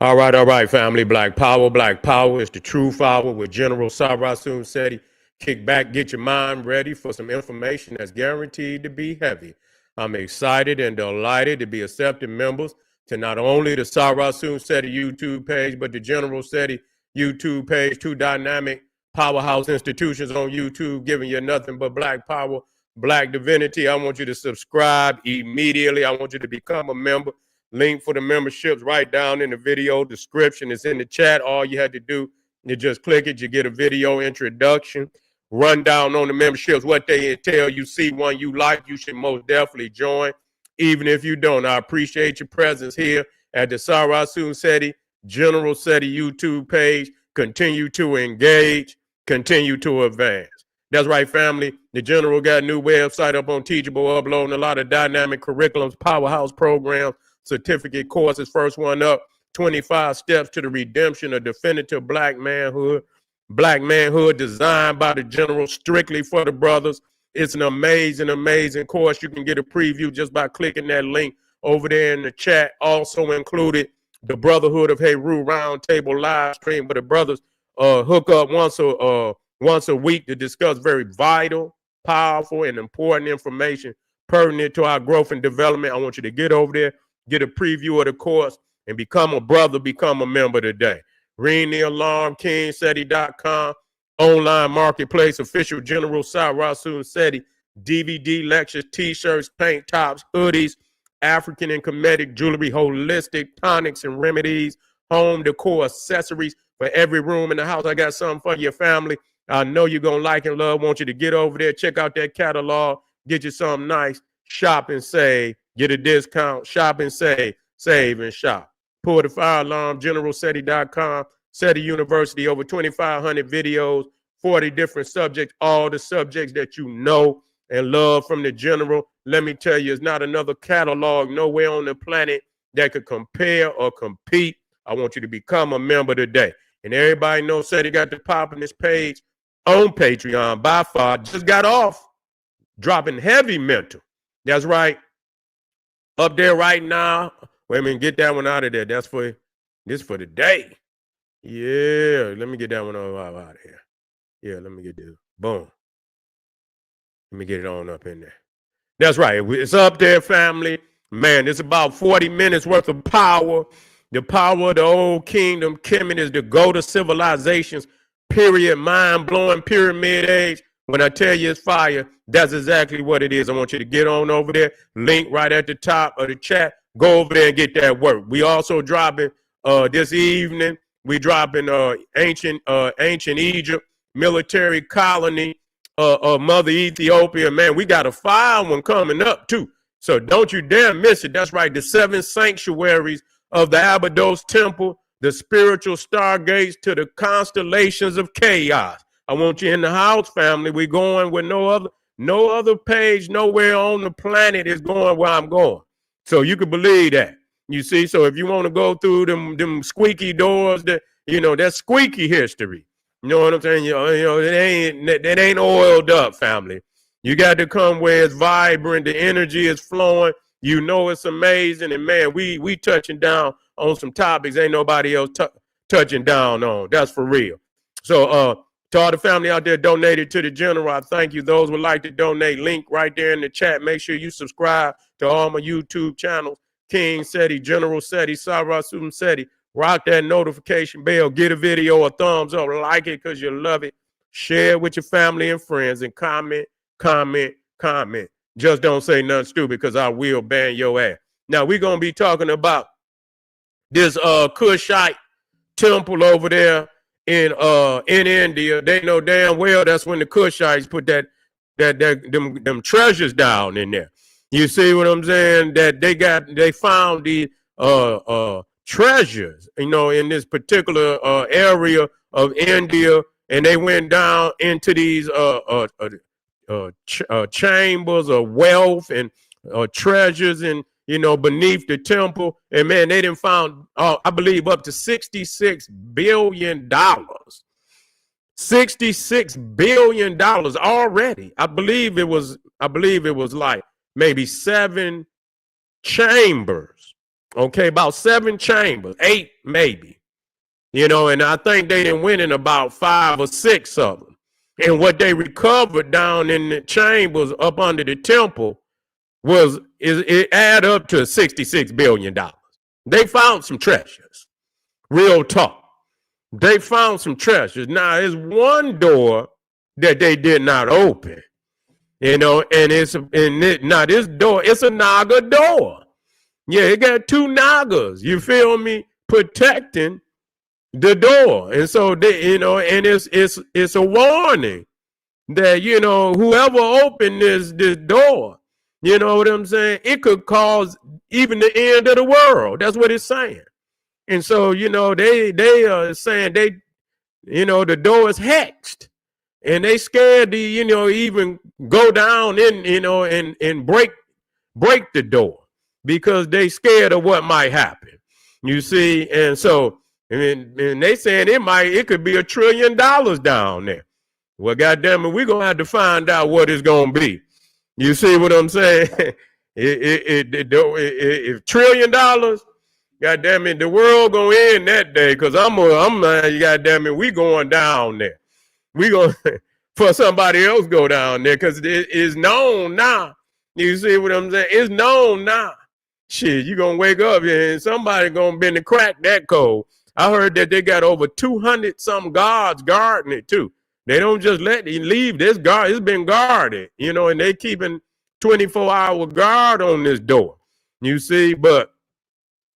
All right, family. Black Power. Black Power is the true power with General Sarasun Seti. Kick back, get your mind ready for some information that's guaranteed to be heavy. I'm excited and delighted to be accepting members to not only the Sarasun Seti YouTube page, but the General Seti YouTube page, two dynamic powerhouse institutions on YouTube giving you nothing but black power, black divinity. I want you to subscribe immediately. I want you to become a member. Link for the memberships right down in the video description. It's in the chat. All you had to do, you just click it. You get a video introduction, rundown on the memberships, what they entail. You see one you like, you should most definitely join. Even if you don't, I appreciate your presence here at the Sarasun Seti General Seti YouTube page. Continue to engage, continue to advance. That's right, family. The General got a new website up on Teachable, uploading a lot of dynamic curriculums, powerhouse programs, certificate courses. First one up, 25 steps to the redemption of definitive black manhood designed by the General strictly for the brothers. It's an amazing, amazing course. You can get a preview just by clicking that link over there in the chat. Also included the Brotherhood of Heru Roundtable live stream where the brothers hook up once a week to discuss very vital, powerful, and important information pertinent to our growth and development. I want you to get over there, get a preview of the course, and become a brother, become a member today. Ring the alarm, KingSeti.com, online marketplace, official General Sarasun Seti, DVD, lectures, t-shirts, paint tops, hoodies, African and Kemetic jewelry, holistic tonics and remedies, home decor, accessories for every room in the house. I got something for your family. I know you're going to like and love. Want you to get over there, check out that catalog, get you something nice, shop and save, get a discount, shop and save and shop. Pull the fire alarm, GeneralSeti.com, Seti University, over 2,500 videos, 40 different subjects, all the subjects that you know and love from the General. Let me tell you, it's not another catalog nowhere on the planet that could compare or compete. I want you to become a member today. And everybody knows Seti got the pop on this page on Patreon by far. Just got off dropping heavy mental. That's right. Up there right now. Wait a minute, get that one out of there. That's for the day. Yeah, let me get that one out of here. Yeah, let me get this. Boom. Let me get it on up in there. That's right. It's up there, family. Man, it's about 40 minutes worth of power. The power of the old kingdom. Kemet is the go to civilizations, period, mind-blowing pyramid age. When I tell you it's fire, that's exactly what it is. I want you to get on over there. Link right at the top of the chat. Go over there and get that work. We also dropping this evening. We dropping ancient Egypt military colony of Mother Ethiopia. Man, we got a fire one coming up too. So don't you dare miss it. That's right. The 7 sanctuaries of the Abydos Temple, the spiritual stargates to the constellations of chaos. I want you in the house, family. We're going with no other page, nowhere on the planet is going where I'm going. So you can believe that. You see, so if you want to go through them squeaky doors, that's squeaky history. You know what I'm saying? It ain't oiled up, family. You got to come where it's vibrant, the energy is flowing. You know it's amazing, and man, we touching down on some topics ain't nobody else touching down on. That's for real. So to all the family out there donated to the General, I thank you. Those would like to donate, link right there in the chat. Make sure you subscribe to all my YouTube channels, King Seti, General Seti, Sarasun Seti. Rock that notification bell. Get a video a thumbs up. Like it because you love it. Share it with your family and friends and comment. Just don't say nothing stupid because I will ban your ass. Now, we're going to be talking about this Kushite temple over there in India. They know damn well that's when the Kushites put them treasures down in there. You see what I'm saying? That they found the treasures, in this particular area of India, and they went down into these chambers of wealth and treasures and beneath the temple, and man, they didn't found I believe up to $66 billion. $66 billion already. I believe it was like maybe 7 chambers Okay, about 7 chambers, 8 maybe. You know, and I think they didn't win in about 5 or 6 of them. And what they recovered down in the chambers up under the temple it add up to $66 billion. They found some treasures. Real talk. They found some treasures. Now, there's one door that they did not open. You know, now this door, it's a Naga door. Yeah, it got 2 Nagas, you feel me, protecting the door. And so they, you know, and it's a warning that, you know, whoever opened this door, you know what I'm saying, it could cause even the end of the world. That's what it's saying. And so, you know, they are saying you know, the door is hexed. And they scared to, you know, even go down in, you know, and break the door because they scared of what might happen. You see, and so and they saying it could be $1 trillion down there. Well, goddamn it, we're gonna have to find out what it's gonna be. You see what I'm saying? If $1 trillion, goddamn it, the world gonna end that day. Cause I'm goddamn it, we going down there. We gonna for somebody else go down there because it is known now. You see what I'm saying? It's known now. Shit, you gonna wake up and somebody gonna bend to crack that code. I heard that they got over 200 some guards guarding it too. They don't just let you leave. This guard, it's been guarded, you know, and they keeping 24-hour guard on this door. You see, but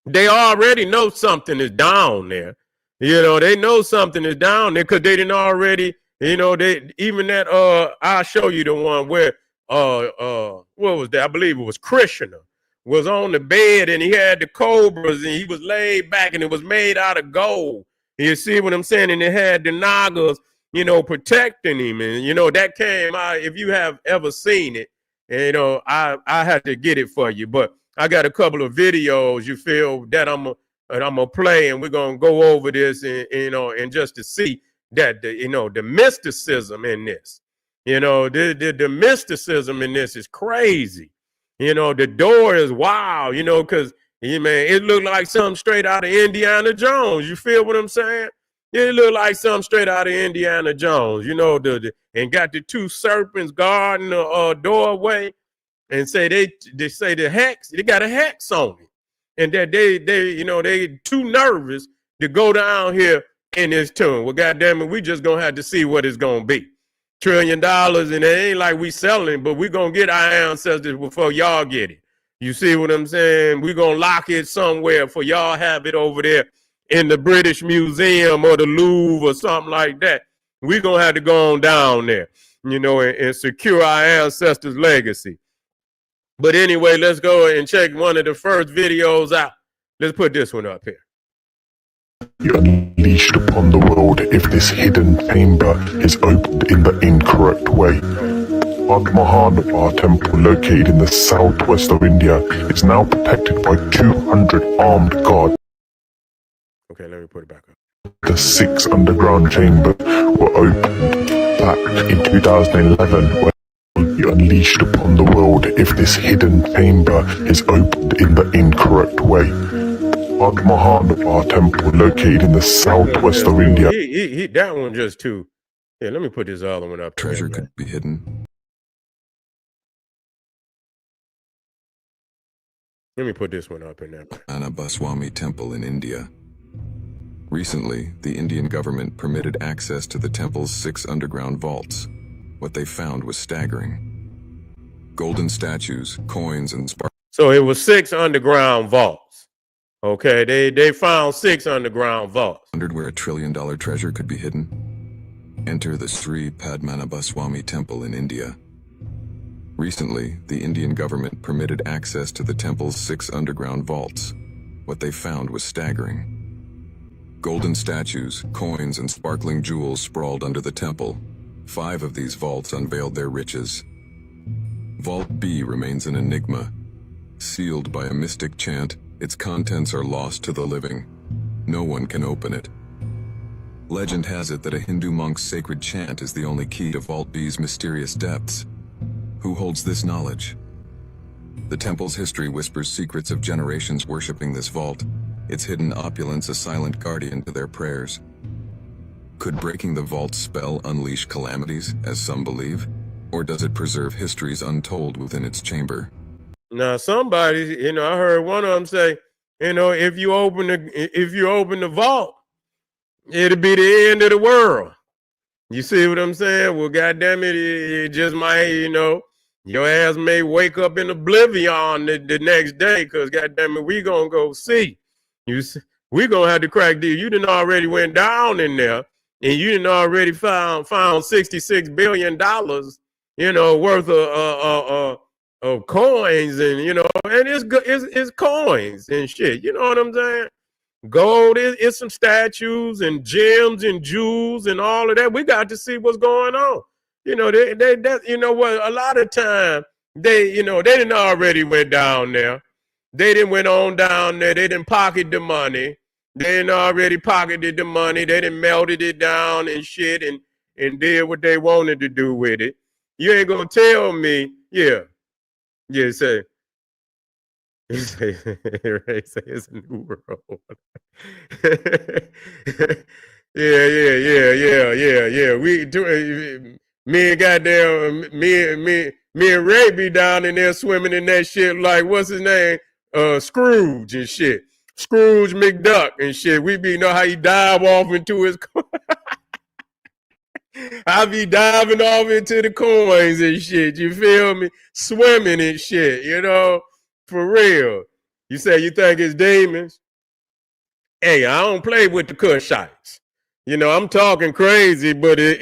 they already know something is down there. You know, they know something is down there because they didn't already, you know, they even that I'll show you the one where what was that? I believe it was Krishna was on the bed and he had the cobras and he was laid back and it was made out of gold. You see what I'm saying? And it had the Nagas, you know, protecting him. And, you know, that came out, if you have ever seen it, you know, I had to get it for you. But I got a couple of videos, you feel, that I'm gonna play, and we're gonna go over this, and you know, and just to see that you know, the mysticism in this, you know, the mysticism in this is crazy. You know, the door is wild, you know, because man, it looked like something straight out of Indiana Jones. You feel what I'm saying? It looked like something straight out of Indiana Jones, you know, and got the 2 serpents guarding the doorway, and say they say the hex, they got a hex on it. And that they you know, they too nervous to go down here in this tomb. Well, goddamn it, we just gonna have to see what it's gonna be. $1 trillion, and it ain't like we selling, but we gonna get our ancestors before y'all get it. You see what I'm saying? We gonna lock it somewhere for y'all have it over there in the British Museum or the Louvre or something like that. We gonna have to go on down there, you know, and secure our ancestors' legacy. But anyway, let's go and check one of the first videos out. Let's put this one up here. You're unleashed upon the world if this hidden chamber is opened in the incorrect way. Padmanabhaswami temple, located in the southwest of India, is now protected by 200 armed guards. Okay, let me put it back up. The 6 underground chambers were opened back in 2011 when you're unleashed upon the world if this hidden chamber is opened in the incorrect way. Padmanabhaswami temple, located in the southwest of India. That one just too. Yeah, let me put this other one up. Treasure could be hidden. Let me put this one up in there. Padmanabhaswami temple in India. Recently, the Indian government permitted access to the temple's 6 underground vaults. What they found was staggering. Golden statues, coins, and sparks. So it was 6 underground vaults. Okay, they found 6 underground vaults. Wondered where $1 trillion treasure could be hidden? Enter the Sri Padmanabhaswami temple in India. Recently, the Indian government permitted access to the temple's 6 underground vaults. What they found was staggering. Golden statues, coins, and sparkling jewels sprawled under the temple. 5 of these vaults unveiled their riches. Vault B remains an enigma. Sealed by a mystic chant, its contents are lost to the living. No one can open it. Legend has it that a Hindu monk's sacred chant is the only key to Vault B's mysterious depths. Who holds this knowledge? The temple's history whispers secrets of generations worshipping this vault, its hidden opulence a silent guardian to their prayers. Could breaking the vault's spell unleash calamities, as some believe? Or does it preserve histories untold within its chamber? Now, somebody, I heard one of them say, if you open the vault, it'll be the end of the world. You see what I'm saying? Well, goddamn it, it just might, your ass may wake up in oblivion the next day, because goddamn it, we gonna go see. We gonna have to crack deal. You done already went down in there, and you done already found $66 billion, worth of coins, and and it's coins and shit. You know what I'm saying? Gold is some statues and gems and jewels and all of that. We got to see what's going on. A lot of time they didn't already went down there. They didn't went on down there. They didn't pocket the money. They didn't already pocketed the money. They didn't melted it down and shit and did what they wanted to do with it. You ain't gonna tell me, say. Ray say it's a new world. yeah. We do. Me and Ray be down in there swimming in that shit like what's his name, Scrooge and shit, Scrooge McDuck and shit. We be know how he dive off into his. I be diving off into the coins and shit. You feel me? Swimming and shit. For real. You say you think it's demons? Hey, I don't play with the Kushites. I'm talking crazy, but I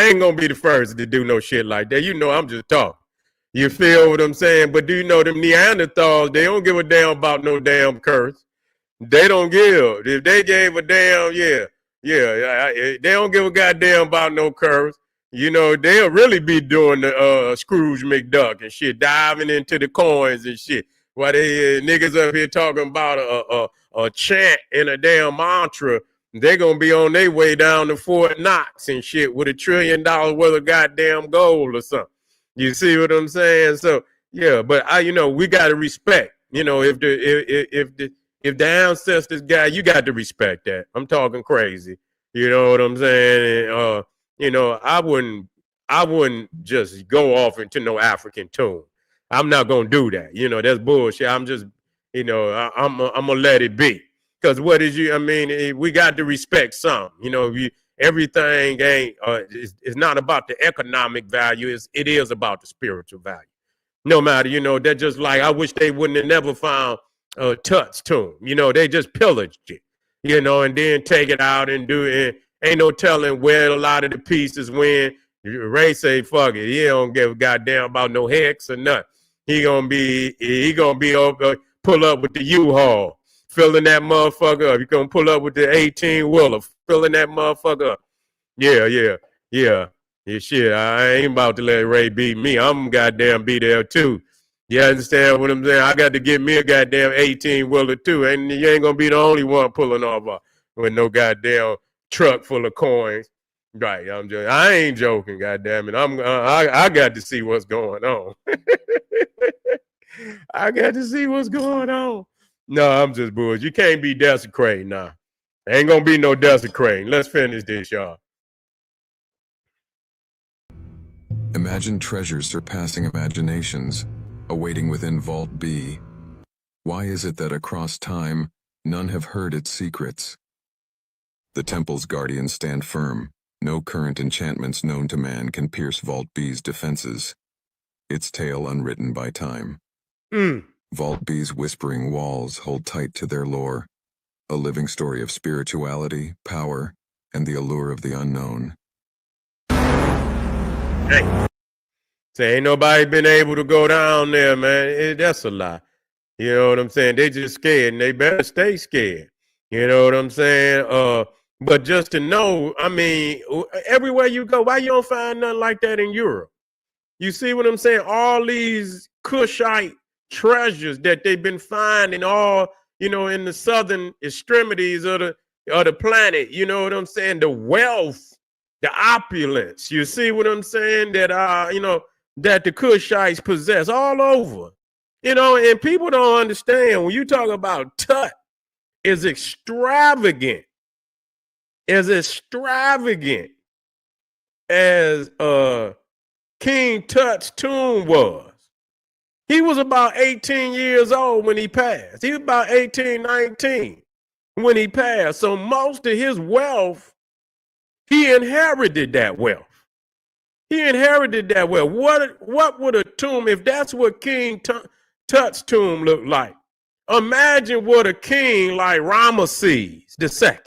ain't gonna be the first to do no shit like that. I'm just talking. You feel what I'm saying? But do you know them Neanderthals? They don't give a damn about no damn curse. They don't give. If they gave a damn, they don't give a goddamn about no curse. They'll really be doing the Scrooge McDuck and shit, diving into the coins and shit. While they niggas up here talking about a chant and a damn mantra, they're going to be on their way down to Fort Knox and shit with $1 trillion worth of goddamn gold or something. You see what I'm saying? So, yeah, but we got to respect, if the ancestors got, you got to respect that. I'm talking crazy. You know what I'm saying? I wouldn't just go off into no African tune. I'm not gonna do that. That's bullshit. I'm just, I'm gonna let it be. Because we got to respect some. Everything ain't. It's not about the economic value. It is about the spiritual value. No matter, they're just like I wish they wouldn't have never found Tut's tomb. They just pillaged it. And then take it out and do it. Ain't no telling where a lot of the pieces went. Ray say, fuck it. He don't give a goddamn about no hex or nothing. He gonna be over, pull up with the U-Haul, filling that motherfucker up. He gonna pull up with the 18-wheeler, filling that motherfucker up. Yeah, shit. I ain't about to let Ray beat me. I'm goddamn be there too. You understand what I'm saying? I got to get me a goddamn 18-wheeler too. And you ain't gonna be the only one pulling off with no goddamn truck full of coins. Right, I ain't joking, goddamn it. I got to see what's going on. I got to see what's going on. No, I'm just bullshit. You can't be desecrating now. Ain't gonna be no desecrating. Let's finish this, y'all. Imagine treasures surpassing imaginations, awaiting within Vault B. Why is it that across time, none have heard its secrets? The temple's guardians stand firm. No current enchantments known to man can pierce Vault B's defenses. Its tale unwritten by time. Vault B's whispering walls hold tight to their lore. A living story of spirituality, power, and the allure of the unknown. Hey. Say ain't nobody been able to go down there, man. That's a lie. You know what I'm saying? They just scared, and they better stay scared. You know what I'm saying? But just to know, everywhere you go, why you don't find nothing like that in Europe? You see what I'm saying? All these Kushite treasures that they've been finding all, in the southern extremities of the planet. You know what I'm saying? The wealth, the opulence. You see what I'm saying? That that the Kushites possess all over. And people don't understand when you talk about Tut is extravagant, as King Tut's tomb was. He was about 18 years old when he passed. He was about 18, 19 when he passed. So most of his wealth, he inherited that wealth. What would a tomb, if that's what King Tut's tomb looked like? Imagine what a king like Ramesses II.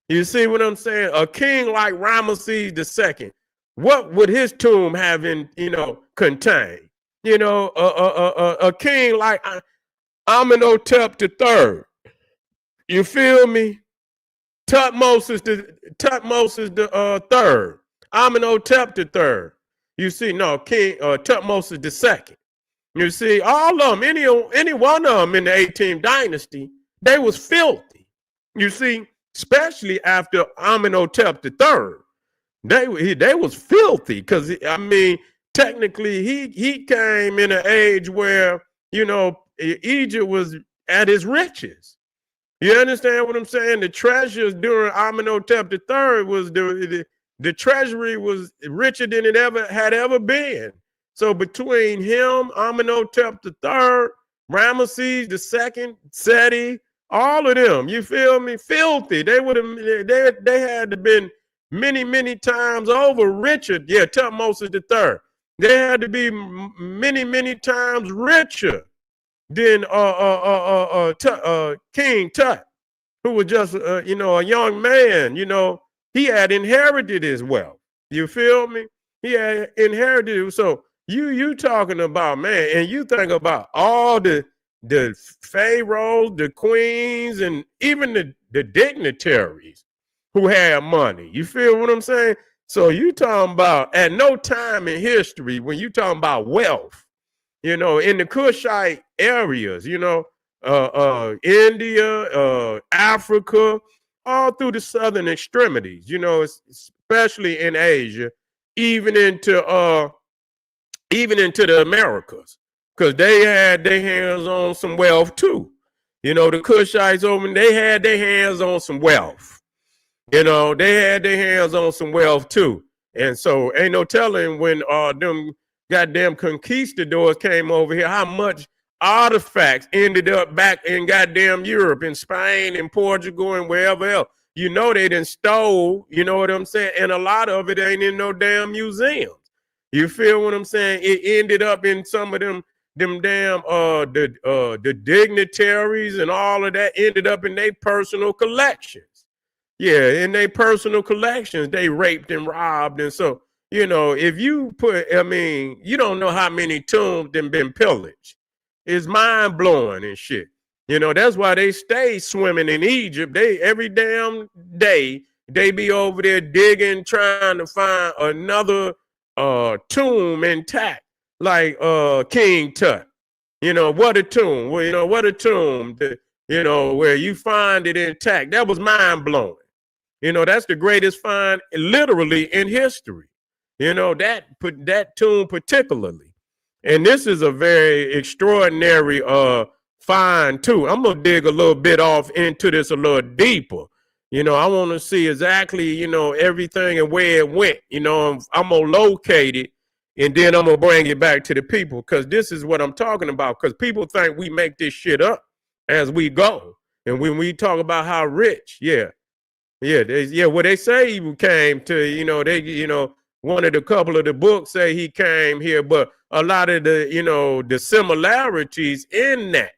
You see what I'm saying? A king like Ramesses II. What would his tomb have contain? A king like Amenhotep III. You feel me? Tutmosis the third. Amenhotep III. You see, no, King Tutmosis II. You see, all of them, any one of them in the 18th dynasty, they was filthy. You see, especially after Amenhotep III, they was filthy because technically he came in an age where Egypt was at its richest. You understand what I'm saying? The treasures during Amenhotep III was the treasury was richer than it had ever been. So between him, Amenhotep III, Ramesses II, Seti, all of them, you feel me? Filthy. They had to been many, many times over richer. Yeah, Tutmosis III. They had to be many, many times richer than King Tut, who was just a young man. He had inherited his wealth. You feel me? He had inherited it. So you talking about, man, and you think about all the pharaohs, the queens, and even the dignitaries who had money. You feel what I'm saying? So you talking about at no time in history when you talking about wealth, in the Kushite areas, India, Africa, all through the southern extremities, especially in Asia, even into the Americas, because they had their hands on some wealth too. The Kushites over, they had their hands on some wealth. They had their hands on some wealth too. And so ain't no telling when them goddamn conquistadors came over here, how much artifacts ended up back in goddamn Europe, in Spain, in Portugal, and wherever else. They done stole, you know what I'm saying? And a lot of it ain't in no damn museums. You feel what I'm saying? It ended up in some of them damn the dignitaries and all of that ended up in their personal collections. Yeah, in their personal collections, they raped and robbed. And so, if you you don't know how many tombs them been pillaged. It's mind blowing and shit. That's why they stay swimming in Egypt. Every damn day, they be over there digging, trying to find another tomb intact, like King Tut. What a tomb. Well, what a tomb, where you find it intact. That was mind blowing. That's the greatest find literally in history. That tomb particularly. And this is a very extraordinary find too. I'm gonna dig a little bit off into this a little deeper. I want to see exactly, everything and where it went. I'm gonna locate it and then I'm gonna bring it back to the people, because this is what I'm talking about. Because people think we make this shit up as we go. And when we talk about how rich, well, they say he came to, one of the couple of the books say he came here, but a lot of the similarities in that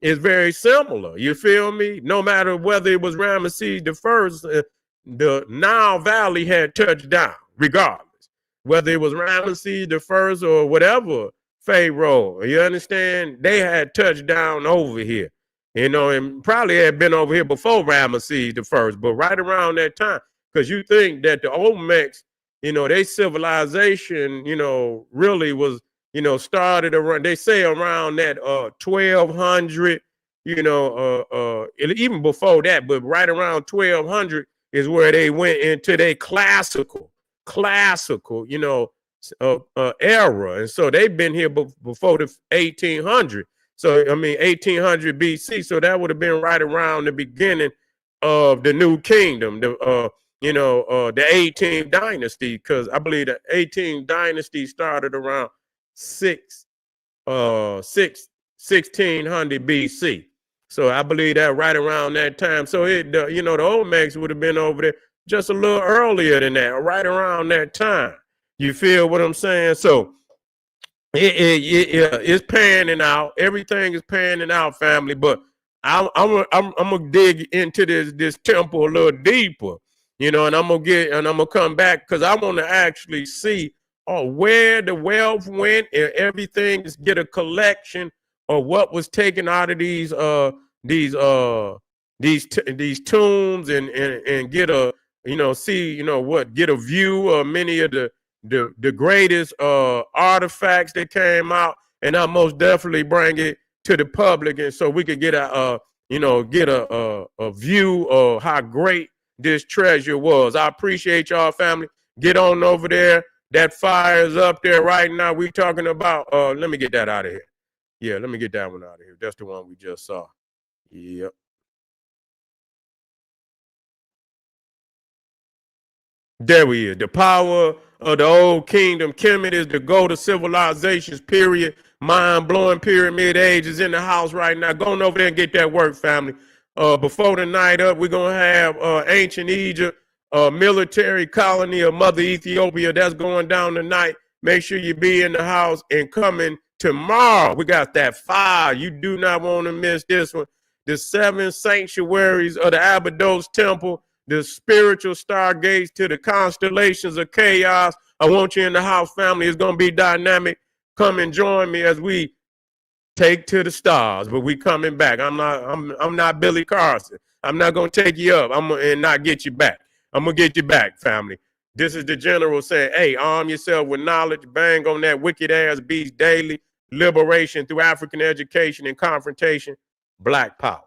is very similar. You feel me? No matter whether it was Ramesses I, the Nile Valley had touched down, regardless. Whether it was Ramesses I or whatever pharaoh, you understand? They had touched down over here. And probably had been over here before Ramesses I, but right around that time, because you think that the Olmecs, their civilization, really was, started around, they say around that 1200, even before that, but right around 1200 is where they went into their classical, era, and so they've been here before the 1800. So I mean 1800 BC. So that would have been right around the beginning of the New Kingdom, the 18th dynasty, because I believe the 18th dynasty started around 1600 BC. So I believe that right around that time. So the Olmecs would have been over there just a little earlier than that, right around that time. You feel what I'm saying? So it's panning out. Everything is panning out, family. But I'm gonna dig into this temple a little deeper, and I'm gonna come back because I want to actually see where the wealth went and everything. Is get a collection of what was taken out of these tombs and get a get a view of many of the greatest artifacts that came out, and I most definitely bring it to the public, and so we could get a view of how great this treasure was. I appreciate y'all, family. Get on over there. That fire is up there right now. We talking about. Let me get that out of here. Yeah, let me get that one out of here. That's the one we just saw. Yep. There we is. The power of the old kingdom. Kemet is the golden civilizations, period. Mind-blowing pyramid age is in the house right now. Going over there and get that work, family. Before the night up, we're going to have ancient Egypt, military colony of Mother Ethiopia. That's going down tonight. Make sure you be in the house and coming tomorrow. We got that fire. You do not want to miss this one. The 7 sanctuaries of the Abydos Temple, the spiritual stargates to the constellations of chaos. I want you in the house, family. It's going to be dynamic. Come and join me as we take to the stars, but we coming back. I'm not Billy Carson. I'm not going to take you up and not get you back. I'm going to get you back, family. This is the general saying, hey, arm yourself with knowledge. Bang on that wicked ass beast daily. Liberation through African education and confrontation. Black power.